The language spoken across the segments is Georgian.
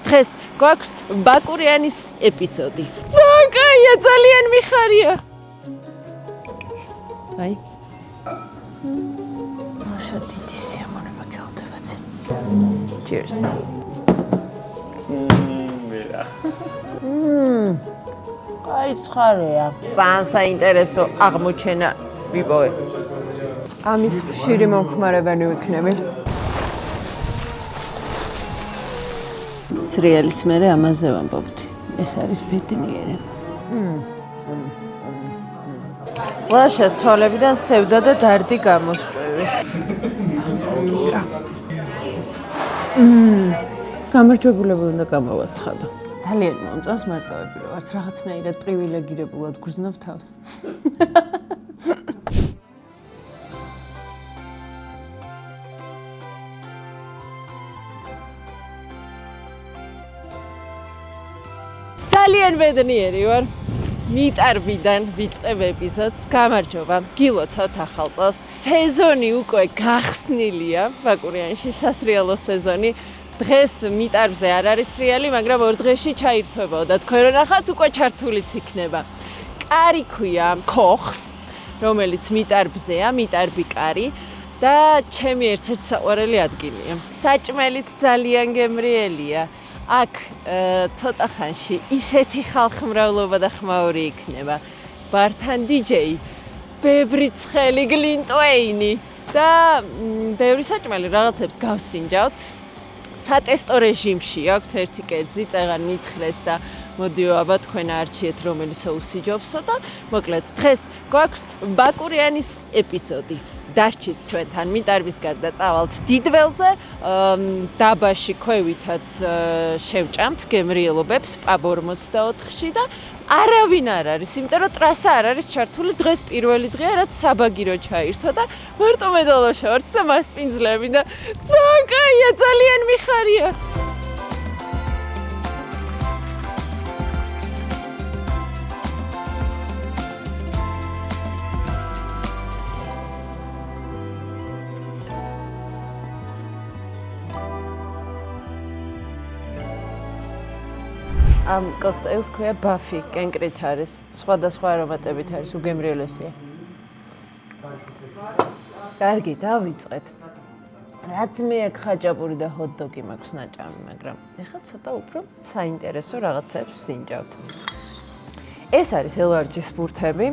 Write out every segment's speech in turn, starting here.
დღეს გვაქვს ბაკურიანის ეპიზოდი. ძალიან კაია, ძალიან მიხარია. აი. მაშა დიდი სიამოვნება გელოდებათ. Cheers. აი ცხარეა. ძალიან საინტერესო აღმოჩენა ვიპოვე. ამის ხშირი მომხმარებელი ვიქნები. სრიალის მერე ამაზე ვამბობთ. ეს არის ბედნიერი. ლაშას თვალებიდან სევდა და დარდი გამოსწვევის. ფანტასტიკა. გამარჯვებულები უნდა გამოვაცხადო. ძალიან მომწონს მარტოები რო ვართ, რაღაცნაირად პრივილეგირებულად გრძნობ თავს. ძალიან ბედნიერი ვარ. მიტარბიდან ვიწყებ ეპიზოდს. გამარჯობა. გილოცავთ ახალ წელს. სეზონი უკვე გახსნილია. ბაკურიანში სასრიალო სეზონი. დღეს მიტარბზე არ არის სრიალი, მაგრამ ორ დღეში ჩაირთვებაო და თქვენ რო ნახავთ უკვე ჩართულიც იქნება. კარი ქვია ქოხს, რომელიც მიტარბზეა, მიტარბი კარი და ჩემი ერთ-ერთი საყვარელი ადგილია. საჭმელიც ძალიან გემრიელია. აქ ცოტა ხანში ისეთი ხალხმრავლობა და ხმაური იქნება. ბართან დიჯეი, ბევრი ცხელი გლინტვეინი და ბევრი საჭმელი რაღაცებს გავსინჯავთ. სატესტო რეჟიმში აქვთ ერთი კერძი, წეღან მითხრეს და მოდიო აბა თქვენ არჩიეთ რომელი соуსი ჯობსო და მოკლედ დღეს გვაქვს ბაკურიანის ეპიზოდი. დარჩით ჩვენთან მიტარბის გარდა წავალთ დიდველზე, დაბაში ქვევითაც შევჭამთ გემრიელობებს პაბ 44-ში და არავინ არ არის, იმიტომ რომ ტრასა არ არის ჩართული, დღეს პირველი დღეა, რაც საბაგირო ჩაირთო და მარტო მე დოლოშა ვართ და მასპინძლები და ძალიან კაია, ძალიან მიხარია. ამ კოქტეილს ქვია ბაფი, კენკრით არის, სხვადასხვა არომატებით არის, უგემრიელესია. კარგი, დავიწყეთ. რაც მე აქ ხაჭაპური და ჰოთ-დოგი მაქვს ნაჭამი, მაგრამ ეხლა ცოტა უფრო საინტერესო რაღაცებს სინჯავთ. ეს არის ელარჯის ბურთები.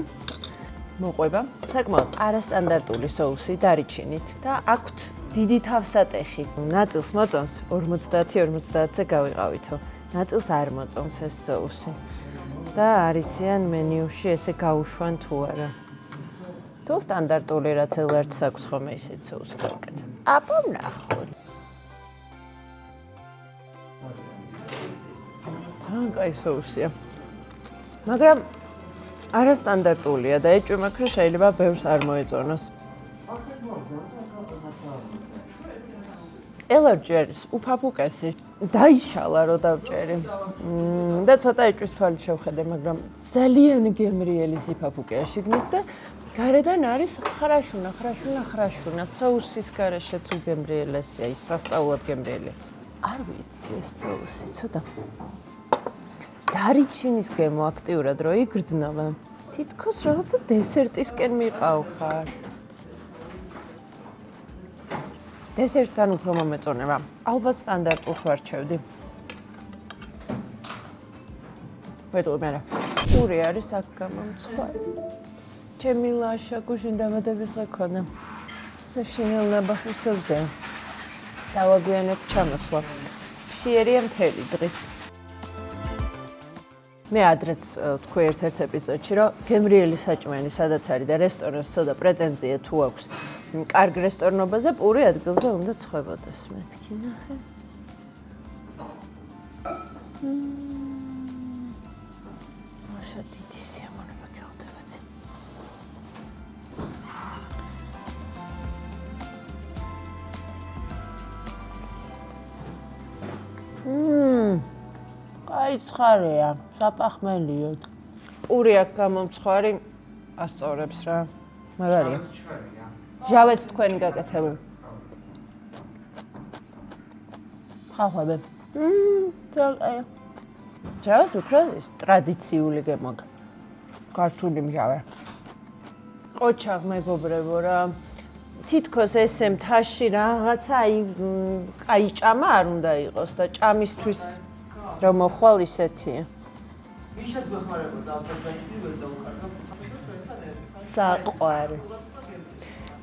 მოყვება საკმაოდ არასტანდარტული соуსი დარიჩინით და აქვთ დიდი თავსატეხი. ნაწილს მოწონს 50-50-ზე გავიყავითო. ნაწილს არ მოწონს ეს соуსი და არიციან მენიუში ესე გაუშვან თუ არა. თუ სტანდარტული რაც ელარჯს აქვს ხოლმე ისეთ соуსი გავკეთებ. აპა ვნახოთ. ძალიან კაი соуსია. მაგრამ არასტანდარტულია და ეჭვი მაქვს რომ შეიძლება ბევრს არ მოეწონოს. ელარჯი არის უფაფუკესი. დაიშალა რო დავჭერი. და ცოტა ეჭვის თვალი შევხედე, მაგრამ ძალიან გემრიელი სიფაფუკეა შიგნით და გარედან არის ხრაშუნა. соуსის გარეშეც უგემრიელესია, ის სასწაულად გემრიელია. არ ვიცი ეს соуსი ცოტა დარიჩინის გემო აქტიურად რო იგრძნობა. თითქოს რაღაცა დესერტისკენ მიყავხარ. დესერტთან უფრო მომეწონება. ალბათ სტანდარტულს ვარჩევდი. მეტყვი მერე. პური არის აქ გამომცხვარი. ჩემი ლაშა გუშინ დამატების ლექონა. საშინელ ნაბახუსებზე. დავაგვიანეთ ჩამოსვლა. ფშიერია მთელი დღის. მე ადრეც თქვი ერთ-ერთ ეპიზოდში, რომ გემრიელი საჭმელი სადაც არის და რესტორანს ცოტა პრეტენზია თუ აქვს კარგ რესტორნობაზე, პური ადგილზე უნდა ცხვებოდეს, მეთქი ნახე. მაშა დიდი სიამოვნება გელოდებათ. აი ცხარეა, საფახმელიოდ. პური აქ გამომცხვარი ასწორებს რა. მაგარია. ჟავეც თქვენი გაკეთებული. ხახვები. ჯავას უფრო ტრადიციული გემოგა. ქართული მჟავე. ყოჩაღ მეგობრებო რა. თითქოს ესე მთაში რაღაცა აი ჭამა არ უნდა იყოს და ჭამისთვის რომ მოხვალ ისეთია. ვიშაც გვეხმარებოდა ავსტრალიაში ვერ დაუკარგავ საყვარი.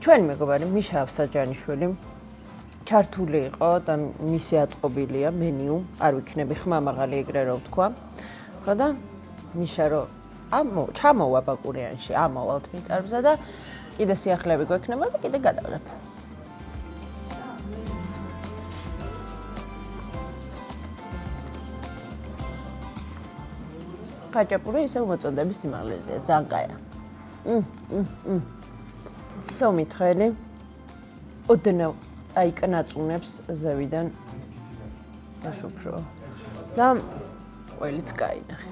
ჩვენი მეგობარი მიშა ავსაჯანიშვილი ჩართული იყო და მისი აწყობილია მენიუ, არ ვიქნები ხმამაღალი ეგრე რომ ვთქვა. ხო და მიშა რომ ჩამოვა ბაკურიანში, ამოვალთ მიტარბზე და კიდე სიახლეები გვექნება და კიდე გადავლებ. ხაჭაპური ისე მოწოდების სიმაღლეზეა, ძალიან კაია. სომითხველი ოდნავ წაიკნაწუნებს ზევიდან ეს უფრო და ყველიც კაინახე.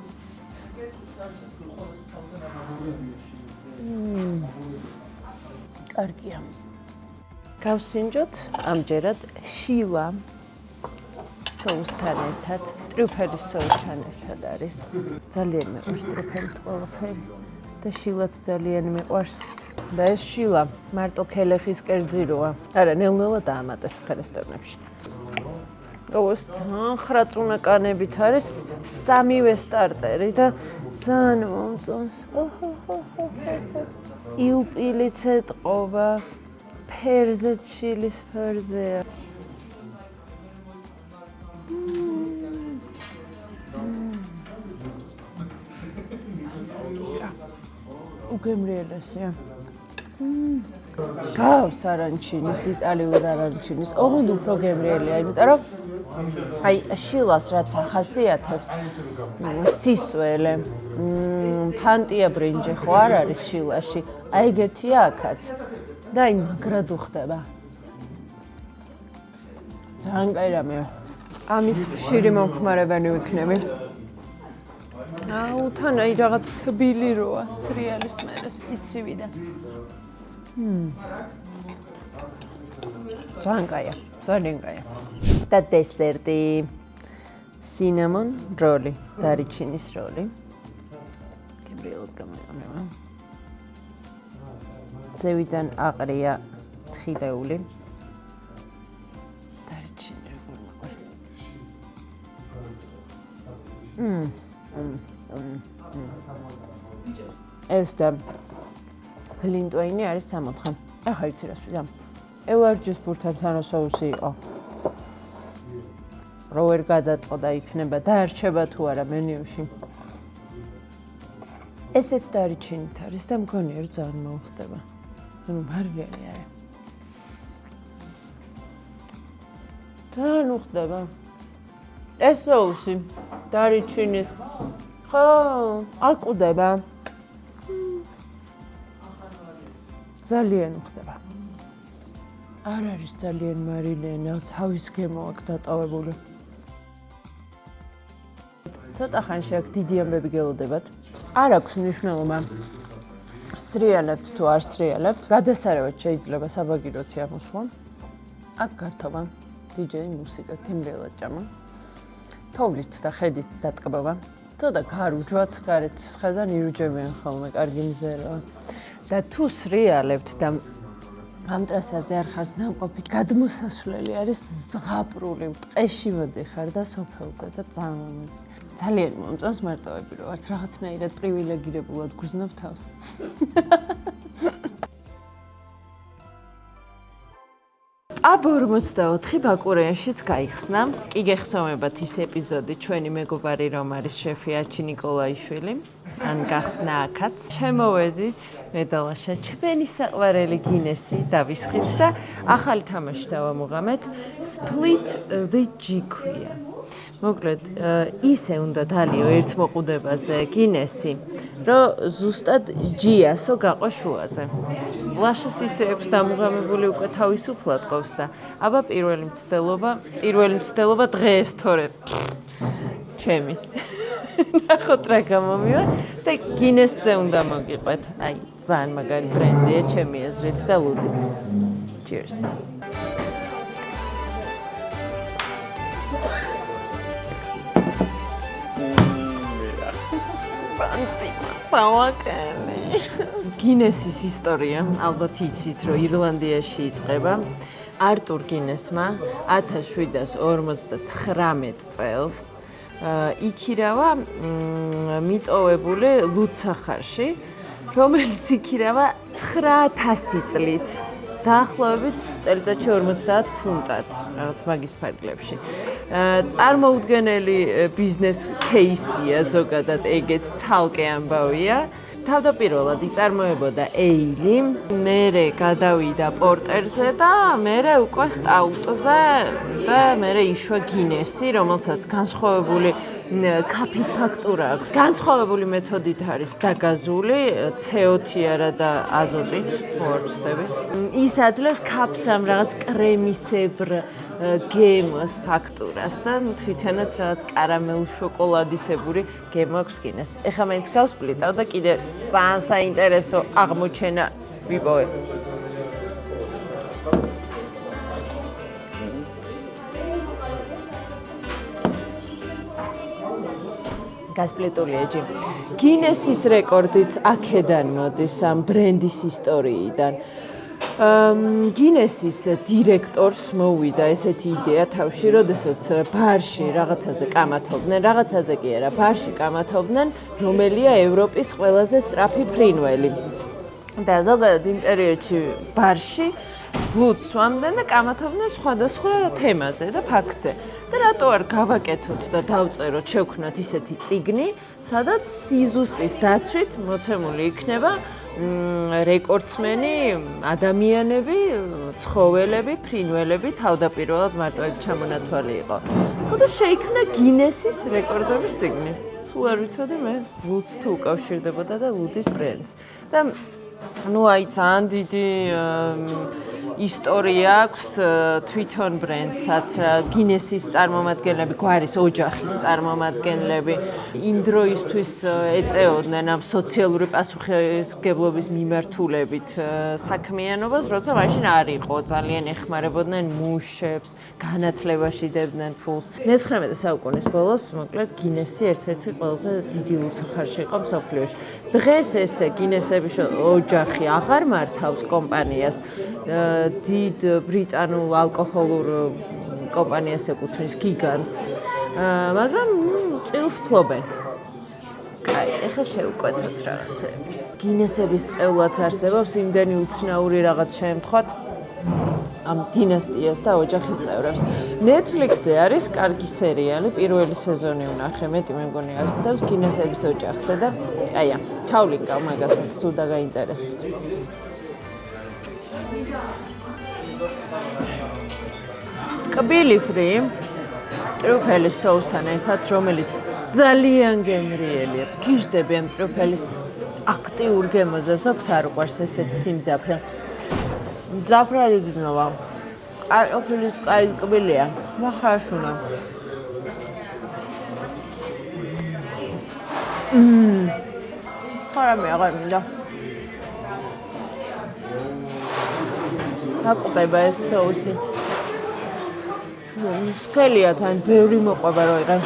კარგია. გავსინჯოთ ამჯერად შილა соусთან ერთად, ტრიუფელის соусთან ერთად არის. ძალიან მეყვარს ტრიუფელი ყველაფერი და შილაც ძალიან მეყვარს. და ეს შილა მარტო ქელეხის კერძი როა. არა, ნელ-ნელა დაამატეს რესტორნებში. ოს ხრაწუნაკანებით არის სამივე სტარტერი და ძალიან მომწონს. იუპილიც ეტყობა, ფერზეც შილის ფერზეა. უგემრიელესია. გავს არანჩინის, იტალიურ არანჩინის, ოღონდ უფრო გემრიელია, იმიტომ რომ აი შილას რაც ახასიათებს სისველე, ფანტია ბრინჯი ხო არ არის შილაში, აი ეგეთია აქაც და აი მაგრად უხდება. ძალიან კაი რამეა. ამის ხშირი მომხმარებელი ვიქნები. აუ თან აი რაღაც თბილი როა სრიალის მერე სიცივიდან. ძალიან კაია, ძალიან კაია. და დესერტი სინამონ როლი, დარიჩინის როლი. გემრიელად გამოიყენება. ზევიდან აყრია თხილეული. დარიჩინი როგორ მოყვარს. ეს და გლინტვეინი არის 64. ახლა იცი რას ვიდა. ელარჯის ბურთებთან სოუსი იყო. რო ვერ გადაწყდა იქნება და არჩება თუ არა მენიუში. ესეც დარიჩინით არის და მგონია რომ ძალიან მოუხდება. ну მარილიანი არის. ძალიან უხდება. ეს სოუსი დარიჩინის ხო აკვდება. ძალიან უხდება. არ არის ძალიან მარილიანი, თავის გემო აქვს დატოვებული. ცოტა ხანში აქ დიდი ამბები გელოდებათ. არ აქვს მნიშვნელობა სრიალებთ თუ არ სრიალებთ. გადასარევად შეიძლება საბაგიროთი ამოსვლა. აქ გართობა დიჯეი მუსიკა გემრიელად ჭამა. თოვლით და ხედით დატკბობა. ცოტა გარუჯვაც გარეთ სხედან ირუჯებიან ხოლმე კარგი მზერა. და თუ სრიალებთ და ამ ტრასაზე არ ხართ ნამყოფი, გადმოსასვლელი არის ზღაპრული, ტყეში მოდიხარ და სოფელზე და ძალიან მომწონს მარტოები რო ვართ, რაღაცნაირად პრივილეგირებულად გრძნობ თავს. AB44 ბაკურიანშიც გაიხსნა. კი გეხსოვებათ ის ეპიზოდი ჩვენი მეგობარი რომ არის შეფი აჩი ნიკოლაიშვილი. ან გახსნა აქაც. შემოვედით მედალაშა ჩვენი საყვარელი გინესი დავისხით და ახალი თამაში დავამოღამეთ. Split the G-ქვია. მოკლედ ისე უნდა დალიო ერთ მოყუდებაზე გინესი, რომ ზუსტად G-ასო გაყო შუაზე. ლაშას ისე აქვს დამოღამებული უკვე თავისუფლად ყავს და აბა პირველი მცდელობა დღეს თორე ჩემი. ნახოთ რა გამომივა და გინესზე უნდა მოგიყვეთ. აი, ძალიან მაგარი ბრენდია ჩემი აზრით და ლუდიც. Cheers. ფანციმა დავაკენე. გინესის ისტორია, ალბათ იცით, რომ ირლანდიაში იწყება. არტურ გინესმა 1759 წელს იქირავა მიტოვებული ლუდსახარში, რომელიც იქირავა 900 წლით. დაახლოებით წელიწადში 50 ფუნტად, რაღაც მაგის ფარგლებში. წარმოუდგენელი ბიზნეს კეისია ზოგადად ეგეც ცალკე ამბავია. თავდაპირველად იწარმოებოდა ეილი, მერე გადავიდა პორტერზე და მერე უკვე სტაუტზე და მერე იშვა გინესი, რომელსაც განსხვავებული კაფის ფაქტურა აქვს. განსხვავებული მეთოდით არის დაგაზული, CO2 არა და აზოტით, თუ არ ვცდები. ის აძლევს კაფს ამ რაღაც კრემისებრ გემოს ფაქტურას და თვითონაც რაღაც კარამელ შოკოლადისებური გემო აქვს გინეს. ეხლა მაინც გავსპლიტავ და კიდე ძალიან საინტერესო აღმოჩენა ვიპოვე. გასპლიტული ეჯი. გინესის რეკორდიც აქედან მოდის, ამ ბრენდის ისტორიიდან. გინესის დირექტორს მოვიდა ესეთი იდეა თავში, როდესაც ბარში რაღაცაზე კამათობდნენ, რაღაცაზე კი არა, ბარში კამათობდნენ, რომელია ევროპის ყველაზე სწრაფი ფრინველი. და ზოგადად იმ პერიოდში ბარში ბლუდს სვამდნენ და კამათობდნენ სხვადასხვა თემაზე და ფაქტზე. და რატო არ გავაკეთოთ და დავწეროთ, შევქნათ ისეთი წიგნი, სადაც სიზუსტის დაცვით მოცემული იქნება რეკორდსმენი ადამიანები, ცხოველები, ფრინველები, თავდაპირველად მარტო ეს ჩამონათვალი იყო. ხო და შეიქმნა გინესის რეკორდების წიგნი. სულ არ ვიცოდი მე, ლუდს თუ უკავშირდებოდა და ლუდის ბრენდს. და ну აი ძალიან დიდი ისტორია აქვს თვითონ ბრენდსაც, გინესის წარმომადგენლები, გვარის ოჯახის წარმომადგენლები იმ დროისთვის ეწეოდნენ ამ სოციალური პასუხისმგებლობის მიმართულებით საქმიანობას, როცა მაშინ არ იყო, ძალიან ეხმარებოდნენ მუშებს, განათლებაში დებდნენ ფულს. მე-19 საუკუნის ბოლოს, მოკლედ, გინესი ერთ-ერთი ყველაზე დიდი ლუდსახარში იყო მსოფლიოში. დღეს ესე გინესების ოჯახი აღარ მართავს კომპანიას, დიდ ბრიტანულ ალკოჰოლურ კომპანიას ეკუთვნის გიგანტს, მაგრამ წილს ფლობენ. კაი, ეხლა შევკვეთოთ რაღაცები. გინესების წყევლაც არსებობს იმდენი უცნაური რაღაც შემთხვევით ამ დინასტიას და ოჯახის წევრებს. Netflix-ზე არის კარგი სერიალი, პირველი სეზონი ვნახე, მეტი მე მგონი არის თავს გინესების ოჯახზე და აია, ჩავლინკავ მაგასაც თუ დაგაინტერესებთ. ტკბილი ფრი ტრუფელის соуსთან ერთად, რომელიც ძალიან გემრიელია. გიждები ამ ტრუფელის აქტიურ გემოზე, ზოგს არ უყვარს ესეთი სიმძაფრე. ძაფრად იგნობა. კარტოფილის კაი ტკბილია. ნახაშუნა. ხარამე აღარ მინდა. დაკვდება ეს соуსი. სკელია თან ბევრი მოყვება რო იყე.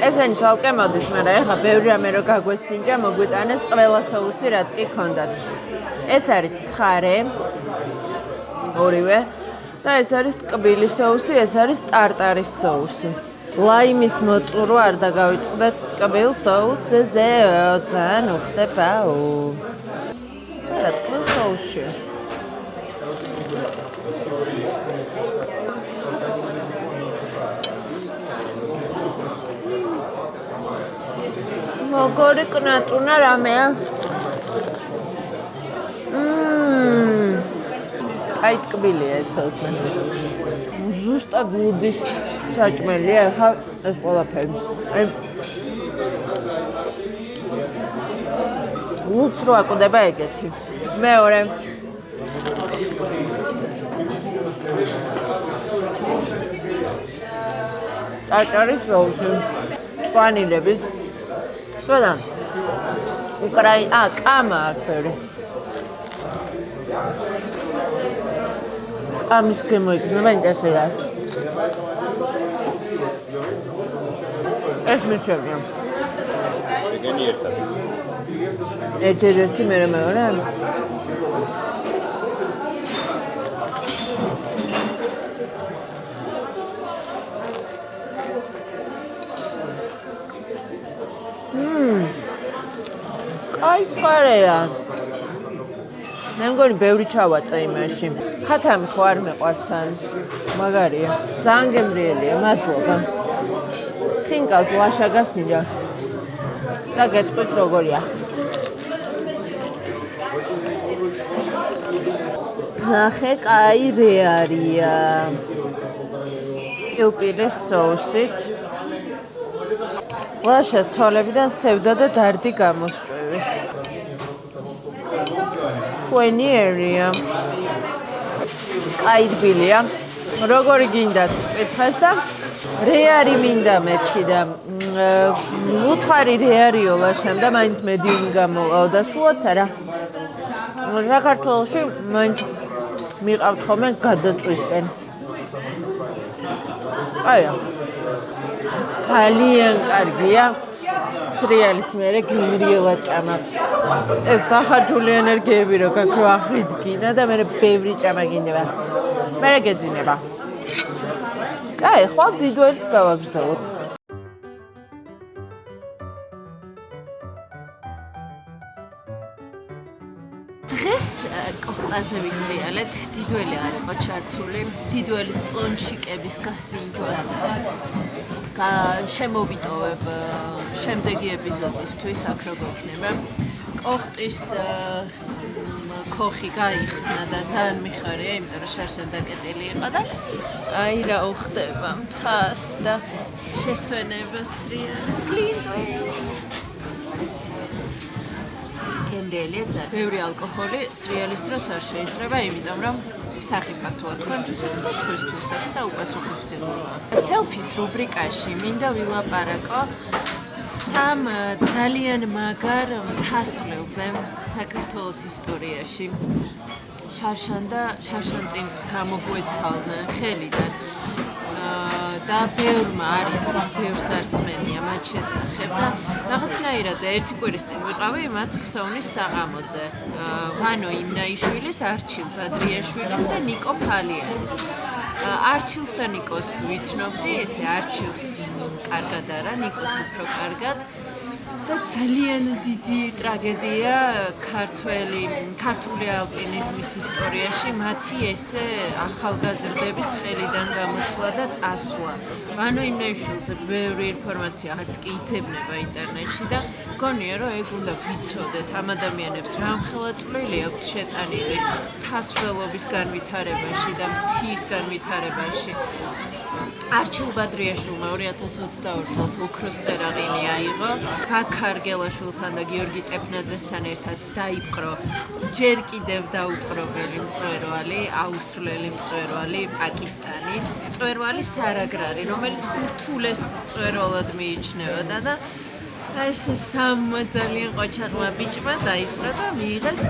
ესენი ცალკე მოდის, მაგრამ ეხა ბევრი რამე რო გაგვესინჯა, მოგვიტანეს ყველა соуსი რაც კი ქონდათ. ეს არის ცხარე, ორივე და ეს არის ტკბილი соуსი, ეს არის ტარტარის соуსი. ლაიმის მოწურო არ დაგავიწყდეთ ტკბილ соусზე, ძალიან უხდებაო. არა, ტკბილ соусში. მოგორი კნატუნა რამეა? აი ტკბილია ეს соуსი. ზუსტად ლუდის საჭმელია ახლა ეს ყველაფერი. აი ლუდს რო აკვდება ეგეთი. მეორე ტარტარის соуსი. წვანილებით. Что-то? Украина. Кама аквери. Камის გემოიქნება ინტერესია. ეს მეჩვენია. ეგენი ერთად. ერთ-ერთი მეორე. აი წარეა. მე მგონი ბევრი ჩავაწე იმაში. ხათამი ხო არ მეყვარს თან. მაგარია. ძალიან გემრიელია, მადლობა. ხინკას ლაშა გასინჯა. და გეტყვით როგორია. ნახე, კაი რეარია. პილპილის соусით. ლაშას თვალებიდან სევდა და დარდი გამოსჭვივის. ხვენიერია. კაი რბილია. როგორი გინდათ? მეთქას და რეარი მინდა მეთქი და უთხარი რეარიო ლაშამ და მაინც მედიუმი გამოვაო და სულაც არა. საქართველოში მაინც მიყავთ ხოლმე გადაწვისკენ. აია. ძალიან კარგია. სრიალის მერე გიმრიელად ჭამა. ეს დახარჯული ენერგიები რო გაქვს რო აღიდგინა და მე ბევრი ჭამა გინდება. მე გეძინება. აი, ხვალ დიდველი გავაგრძელოთ. დღეს კოხტაზე ვისრიალეთ, დიდველი არ იყო ჩართული, დიდველის პონჩიკების გასინჯვას. შემოვიტოვებ შემდეგი ეპიზოდისთვის, აქ როგორ იქნება. კოხტის ქოხი გაიხსნა და ძალიან მიხარია, იმიტომ რომ შარშან დაკეტილი იყო და აი რა უხდება მთას და შესვენებას სრიალის კლინტვი. გემრიელია ძალიან. ბევრი ალკოჰოლი სრიალის დროს არ შეიძლება, იმიტომ რომ სახიფათოა თქვენთვისაც და სხვისთვისაც და უპასუხისმგებლოა. სელფის რუბრიკაში მინდა ვილაპარაკო სამ ძალიან მაგარ მთასვლელზე საქართველოს ისტორიაში. შარშან წინ გამოგვეცალნა ხელიდან და ბევრმა არ იცის, ბევრს არ სმენია მათ შესახებ და რაღაცნაირად ერთი კვირის წინ ვიყავი მათ ხსოვნის საღამოზე. ვანო იმნაიშვილის, არჩილ ბადრიაშვილის და ნიკო ფალიანის. არჩილს და ნიკოს ვიცნობდი, ესე არჩილს კარგად არა, ნიკოს უფრო კარგად. და ძალიან დიდი ტრაგედია ქართული ალპინიზმის ისტორიაში მათი ესე ახალგაზრდების ხელიდან გამოსვლა და წასვლა. ვანო იმნაიშვილზე ბევრი ინფორმაცია არც კი იძებნება ინტერნეტში და მგონია რომ ეგ უნდა ვიცოდეთ ამ ადამიანებს რა მხელა წვლილი აქვთ შეტანილი მთასვლელობის განვითარებაში და მთის განვითარებაში. არჩილ ბადრიაშვილმა 2022 წელს ოქროს წერაღინი აიღო. ბაქარ გელაშვილთან და გიორგი ტეფნაძესთან ერთად დაიპყრო ჯერ კიდევ დაუპყრობელი მწვერვალი, აუსვლელი მწვერვალი პაკისტანის. მწვერვალი სარაგრარი, რომელიც ურთულეს მწვერვალად მიიჩნეოდა და ესე სამ ძალიან ყოჩაღმა ბიჭმა დაიპყრო და მიიღეს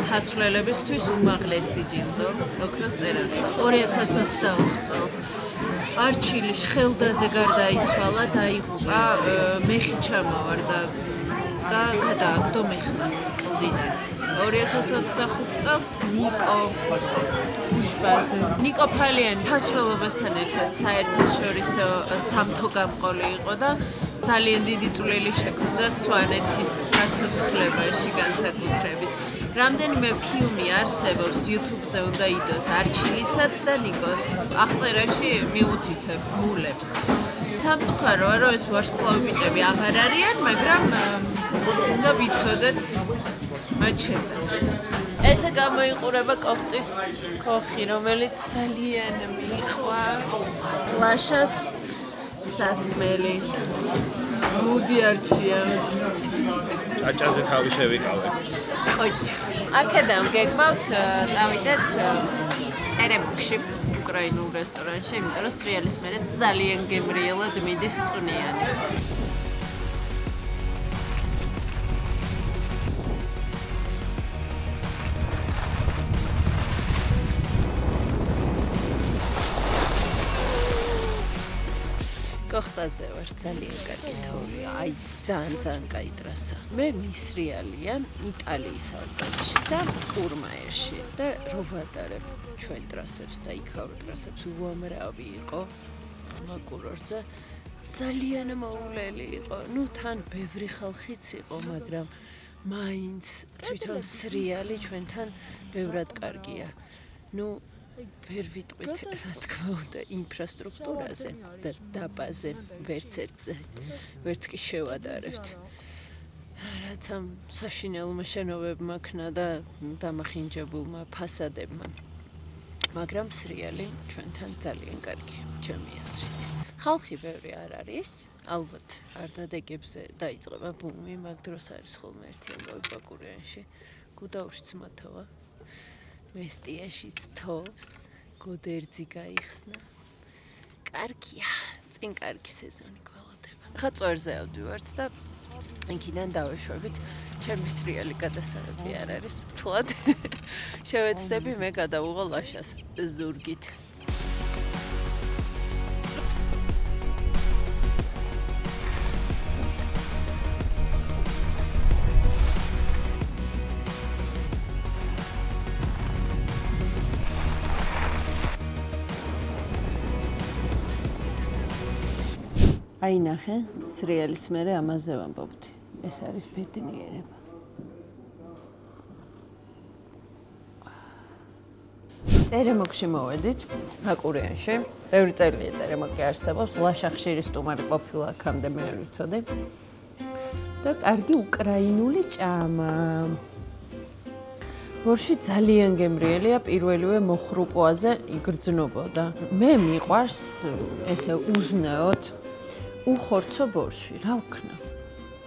მთასვლელებისთვის უმაღლესი ჯილდო, ოქროს წერაღინი. 2024 წელს არჩილი შხელდაზე გარდაიცვალა, დაიღუპა, მეხი ჩამოვარდა და გადააგდო მეხმა კლდიდან. 2025 წელს ნიკო უშბაზე. ნიკო ფალიანი მთასვლელობასთან ერთად საერთაშორისო სამთო გამყოლი იყო და ძალიან დიდი წვლილი შექონდა სვანეთის გაცოცხლებაში განსაკუთრებით. რამდენიმე ფილმი არსებობს YouTube-ზე უნდა იდოს არჩილისაც და ნიკოსიც. აღწერაში მიუთითებ მულებს. სამწუხაროა რომ ეს ვარსკვლავი ბიჭები აღარ არიან, მაგრამ უნდა ვიცოდეთ მათ შესახებ. ესე გამოიყურება კოხტის ქოხი, რომელიც ძალიან მიყვარს. ლაშას სასმელი. მუდი არჩია. ჭაჭაზე თავი შევიკავე. ოჩ. აქედან გეგმავთ წავიდეთ წერებუქში უკრაინულ რესტორანში, იმიტომ რომ სრიალის მერე ძალიან გემრიელად მიდის წვნიანი. ვახტაზე ვარ, ძალიან კარგი თორია, აი ძალიან კაი ტრასა. მე მისრიალია იტალიის ალპებში და კურმაიერში და რო ვატარებ ჩვენ ტრასებს და იქაურ ტრასებს უამრავი იყო ამ კურორტზე. ძალიან მოულელი იყო. ნუ თან ბევრი ხალხიც იყო, მაგრამ მაინც თვითონ სრიალი ჩვენთან ბევრად კარგია. ნუ ვერ ვიტყვით რა თქმა უნდა ინფრასტრუქტურაზე და დაბაზე ვერც ერთზე ვერც კი შევადარებთ. რაც ამ საშინელმა შენობებმა ქნა და დამახინჯებულმა ფასადებმა. მაგრამ სრიალი ჩვენთან ძალიან კარგია, ჩემი აზრით. ხალხი ბევრი არ არის, ალბათ არ დადეგებზე დაიწყება ბუმი, მაგ დროს არის ხოლმე ერთი ამბავი ბაკურიანში. გუდაურშიც მათოვა. მესტიაშიც თოვს, გოდერძი გაიხსნა. კარგია, წინ კარგი სეზონი გველოდება. ხა წვერზე ავდივართ და იქიდან დავეშვებით. ჩემი სრიალი გადასარევი არ არის მთლად. შევეცდები მე გადავუღო ლაშას ზურგით. აი ნახე, სრიალის მერე ამაზე ვამბობდი. ეს არის ბედნიერება. წერემოკში მოვედით, ბაკურიანში. ბევრი წელია წერემოკი არსებობს, ლაშა ხშირი სტუმარი ყოფილა აქამდე მე არ ვიცოდი. და კარგი უკრაინული ჭამა. ბორში ძალიან გემრიელია, პირველივე მოხრუპოაზე იგრძნობოდა. მე მიყვარს ესე უზნეოდ უხორცო ბორში, რა ვქნა?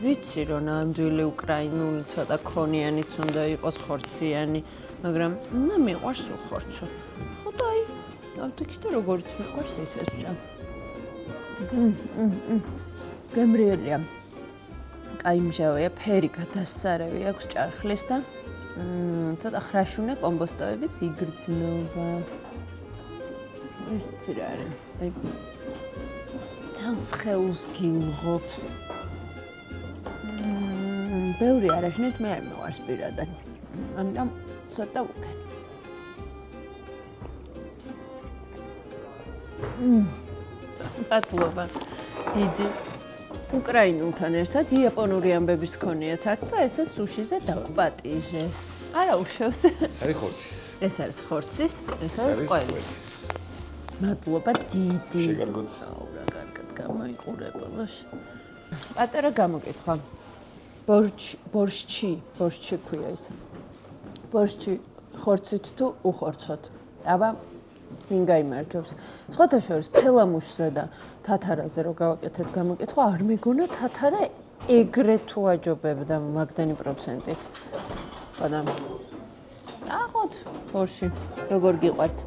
ვიცი რომ ნამდვილი უკრაინული ცოტა ქონიანიც უნდა იყოს ხორციანი, მაგრამ უნდა მიყვარს უხორცო. ხო და აი, ავდექი და როგორც მიყვარს ისეც ვჭამ. გემრიელია. კაი მჟავია, ფერი გადასარევი აქვს ჭარხლის და ცოტა ხრაშუნე კომბოსტოებიც იგრძნობა. ეს რა არის? აი ხელს გილღობს. ბევრი არაშნით მე არ მეყვარს პირადად. ამიტომ ცოტა ვუქენ. მადლობა. დიდი უკრაინულთან ერთად იაპონური ამბების ქონიათ აქ და ესე სუშიზე დავპატიჟეს. არა უშევს. ეს არის ხორცის. ეს არის ხორცის, ეს არის ყველის. მადლობა დიდი. შეგარგოთ. გამოიყურებოდა. პატარა გამოკითხვა. ბორშჩი ქვია ის. ბორშჩი ხორცით თუ უხორცოთ? აბა ვინ გაიმარჯვებს? სხვათა შორის ფელამუშზე და თათარაზე რო გავაკეთეთ გამოკითხვა, არ მეგონა თათარა ეგრე თუ აჯობებდა მაგდენი პროცენტით. ხოდა ნახოთ ბორში როგორ გიყვართ.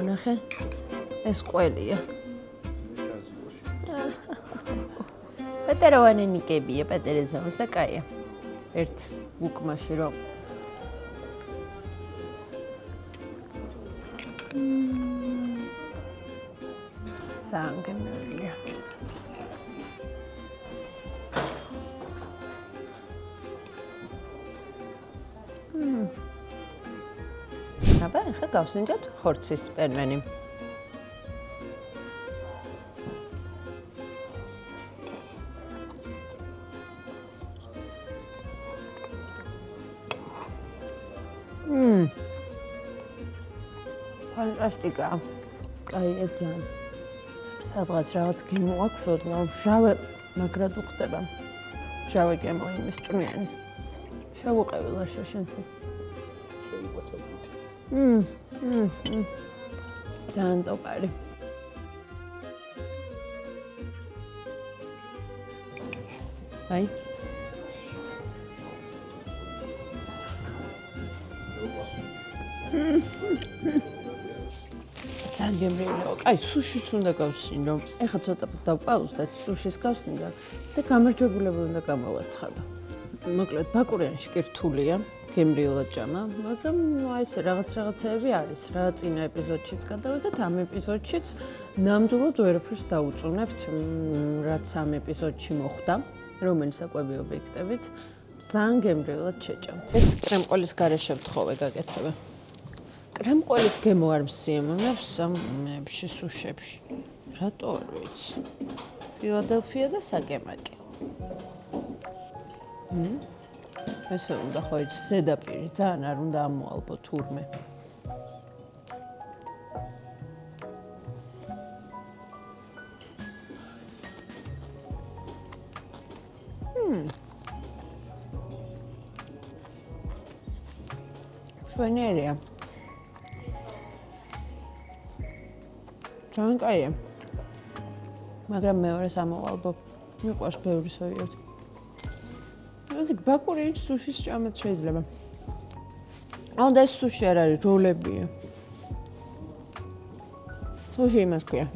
ნახე. ეს ყველია. პეტეროვანი ნიკებია, პეტერეზოვს და კაია. ერთ უკმაში რომ სანგემელია. აბა, ხა გავსინჯოთ ხორცის პერმენი. ფანტასტიკა. კაია ძალიან. სადღაც რაღაც გემო აქვს, ოდნავ ჟავე მაგრად უხდება. ჟავე გემო იმის წვნიანის. შევუყევი ლაშა შენს. შეიყვეთებით. ძალიან ტოპარი. აი. ძალიან გემრიელია. აი, სუშიც უნდა გავსინჯო. ეხლა ცოტა დავპაუზდეთ, სუშის გავსინჯო და გამარჯვებულები უნდა გამოვაცხადო. მოკლედ, ბაკურიანში კი რთულია. გემრიელად ჭამა, მაგრამ აი ეს რაღაცეები არის რა წინა ეპიზოდშიც გადავიღეთ, ამ ეპიზოდშიც ნამდვილად ვერაფერს დაუწუნებთ, რაც ამ ეპიზოდში მოხდა, რომელი საკვები ობიექტებიც ძალიან გემრიელად შეჭამთ. ეს კრემყოლის გარეშე ვთხოვე გაკეთება. კრემყოლის გემო არ მსიემონებს ამ მეებში სუშებში. რატო არ ვიცი? ფილადელფია და საკემაკი. ესე უნდა ხო იცი ზედაპირი ძალიან არ უნდა ამოალბო თურმე. შვენიერია. ძალიან კაია. მაგრამ მეორეს ამოვალბობ. მიყვარს ბევრი სოიოთი. ეს ბაკურიანში სუშის ჭამაც შეიძლება. და ეს სუში არ არის, როლებია. სუში იმას ქვია.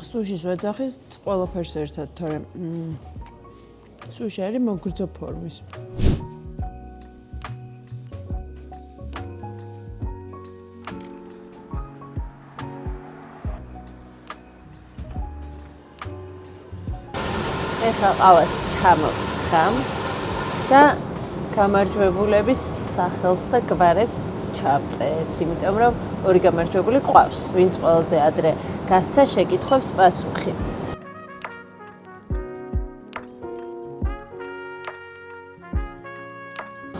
სუშის ვეძახის ყველაფერს ერთად, თორემ სუში არის მოგრძო ფორმის. ეხლა ყავას ჩამოვისხამ და გამარჯვებულების სახელს და გვარებს ჩავწერთ, იმიტომ რომ ორი გამარჯვებული ყავს, ვინც ყველაზე ადრე გასცა შეკითხვებს პასუხი.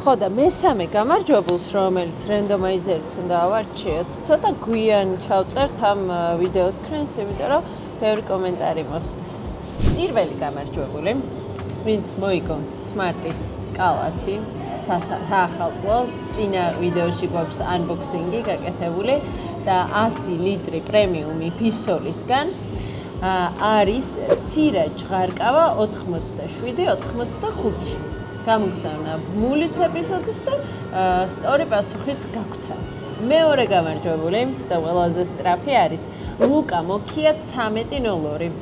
ხო და მესამე გამარჯვებულს, რომელიც რენდომაიზერით უნდა ავარჩიოთ, ცოტა გვიან ჩავწერთ ამ ვიდეოს ქრენს, იმიტომ რომ ბევრი კომენტარი მოხდეს. პირველი გამარჯვებული, ვინც მოიგო სმარტის კალათი, საახალწლო, წინა ვიდეოში გვაქვს unboxing-ი გაკეთებული და 100 ლიტრი პრემიუმი ვისოლისგან არის ცირა ჭღარკავა 87-85-ში. გამოგზავნა ბმულიც ეპიზოდის და სწორი პასუხიც გაგვცა. მეორე გამარჯვებული და ყველაზე სწრაფი არის ლუკა მოკია 13:02.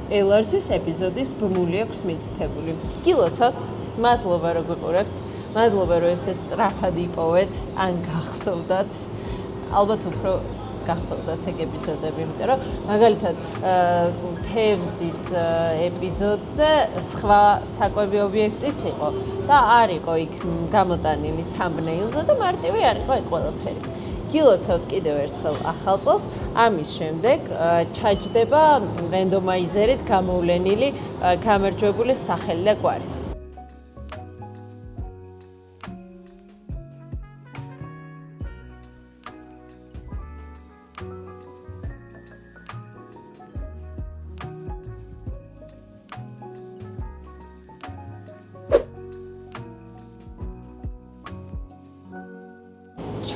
ელარჯის ეპიზოდის ბმული აქვს მითითებული. გილოცავთ, მადლობა რომ გიყურებთ, მადლობა რომ ესე სწრაფად იპოვეთ, ან გახსოვდათ. ალბათ უფრო გახსოვდათ ეგ ეპიზოდები, იმიტომ რომ მაგალითად თევზის ეპიზოდზე სხვა საკვები ობიექტიც იყო და არ იყო იქ გამოტანილი thumbnails-ზე და მარტივი არ იყო ეგ ყველაფერი. გილოცავთ კიდევ ერთხელ ახალ წელს, ამის შემდეგ ჩაჯდება რენდომაიზერით გამოვლენილი გამარჯვებულის სახელი და გვარი.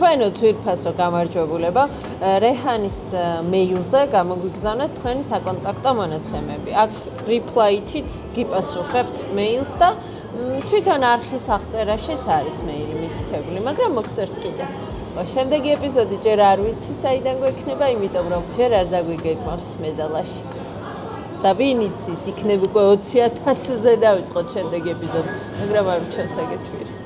ჩვენო ძვირფასო გამარჯვებულება რეჰანის მეილზე გამოგვიგზავნეთ თქვენი საკონტაქტო მონაცემები. აქ reply-ით გიპასუხებთ მეილს და თვითონ არხის აღწერაშიც არის მეილი მითითებული, მაგრამ მოგწერთ კიდეც. შემდეგი ეპიზოდი ჯერ არ ვიცი საიდან გვექნება, იმიტომ რომ ჯერ არ დაგვიგეგმავს მე და ლაშიკოს. და ვინ იცის, იქნებ უკვე 20,000-ზე დავიწყოთ შემდეგი ეპიზოდი, მაგრამ არ ვჩვენს ეგეთ პირ.